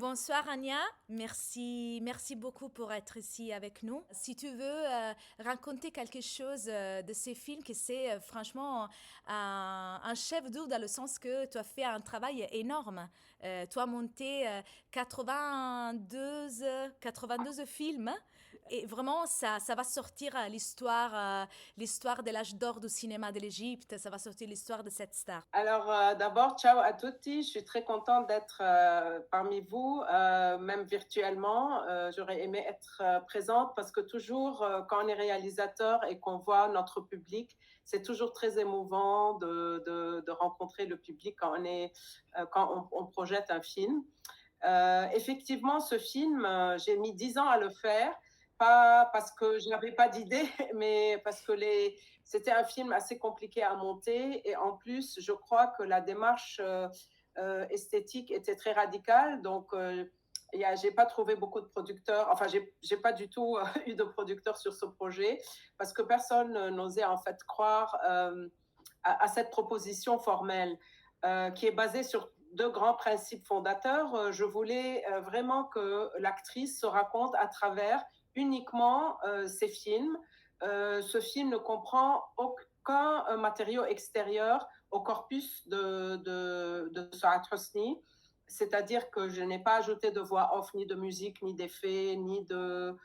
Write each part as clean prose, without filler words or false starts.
Bonsoir Anya, merci beaucoup pour être ici avec nous. Si tu veux raconter quelque chose de ces films, que c'est franchement un chef d'œuvre dans le sens que tu as fait un travail énorme. Tu as monté 82 films et vraiment ça va sortir l'histoire de l'âge d'or du cinéma de l'Égypte, ça va sortir l'histoire de cette star. Alors, d'abord, ciao à tutti. Je suis très contente d'être parmi vous, même virtuellement. J'aurais aimé être présente parce que toujours, quand on est réalisateur et qu'on voit notre public, c'est toujours très émouvant de rencontrer le public quand on projette un film. Effectivement, ce film, j'ai mis 10 ans à le faire, pas parce que je n'avais pas d'idée, mais parce que c'était un film assez compliqué à monter. Et en plus, je crois que la démarche esthétique était très radicale. Donc, j'ai pas trouvé beaucoup de producteurs. Enfin, j'ai pas du tout eu de producteurs sur ce projet parce que personne n'osait en fait croire à cette proposition formelle qui est basée sur deux grands principes fondateurs. Je voulais vraiment que l'actrice se raconte à travers uniquement ses films. Ce film ne comprend aucun matériau extérieur au corpus de Saad Hosni. C'est-à-dire que je n'ai pas ajouté de voix off, ni de musique, ni d'effets, ni de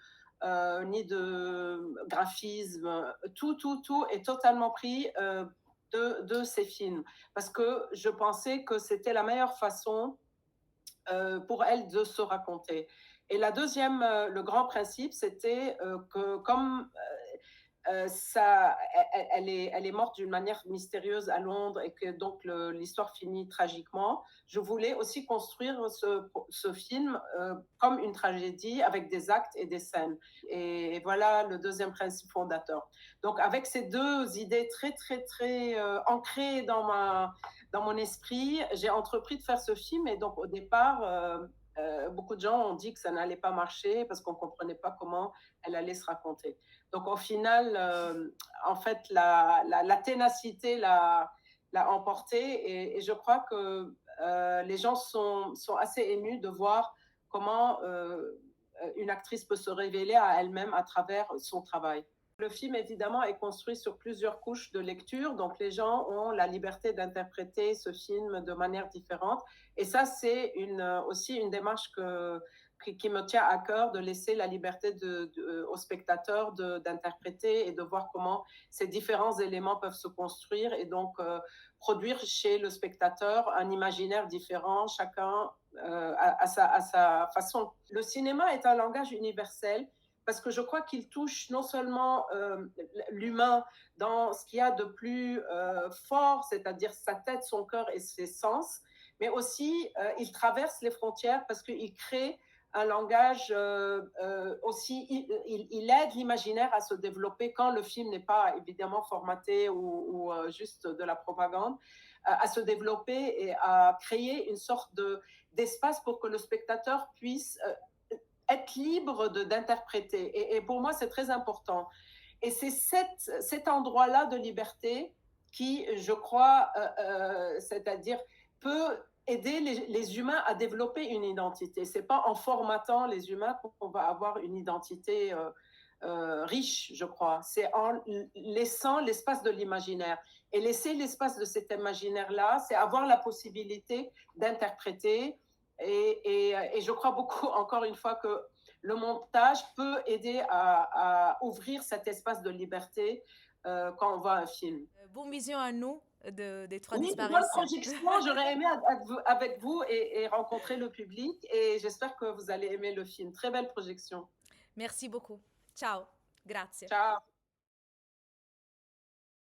graphisme. Tout est totalement pris de ces films. Parce que je pensais que c'était la meilleure façon pour elle de se raconter. Et le grand principe, c'était que comme elle est morte d'une manière mystérieuse à Londres et que donc l'histoire finit tragiquement. Je voulais aussi construire ce film comme une tragédie avec des actes et des scènes. Et voilà le deuxième principe fondateur. Donc avec ces deux idées très ancrées dans mon esprit, j'ai entrepris de faire ce film. Et donc au départ, beaucoup de gens ont dit que ça n'allait pas marcher parce qu'on ne comprenait pas comment elle allait se raconter. Donc au final, en fait, la ténacité l'a emporté et je crois que les gens sont assez émus de voir comment une actrice peut se révéler à elle-même à travers son travail. Le film, évidemment, est construit sur plusieurs couches de lecture, donc les gens ont la liberté d'interpréter ce film de manière différente. Et ça, c'est aussi une démarche qui me tient à cœur, de laisser la liberté aux spectateurs d'interpréter et de voir comment ces différents éléments peuvent se construire et donc produire chez le spectateur un imaginaire différent, chacun à sa façon. Le cinéma est un langage universel parce que je crois qu'il touche non seulement l'humain dans ce qu'il y a de plus fort, c'est-à-dire sa tête, son cœur et ses sens, mais aussi il traverse les frontières parce qu'il crée un langage aussi, il aide l'imaginaire à se développer quand le film n'est pas évidemment formaté ou juste de la propagande, à se développer et à créer une sorte d'espace pour que le spectateur puisse être libre d'interpréter. Et pour moi, c'est très important. Et c'est cet endroit-là de liberté qui, je crois, c'est-à-dire peut aider les humains à développer une identité. C'est pas en formatant les humains qu'on va avoir une identité riche, je crois. C'est en laissant l'espace de l'imaginaire. Et laisser l'espace de cet imaginaire-là, c'est avoir la possibilité d'interpréter. Et je crois beaucoup, encore une fois, que le montage peut aider à ouvrir cet espace de liberté quand on voit un film. Bonne vision à nous des trois Oui, bonne disparitions. projection. J'aurais aimé être avec vous et rencontrer le public et j'espère que vous allez aimer le film. Très belle projection. Merci beaucoup. Ciao. Grazie. Ciao.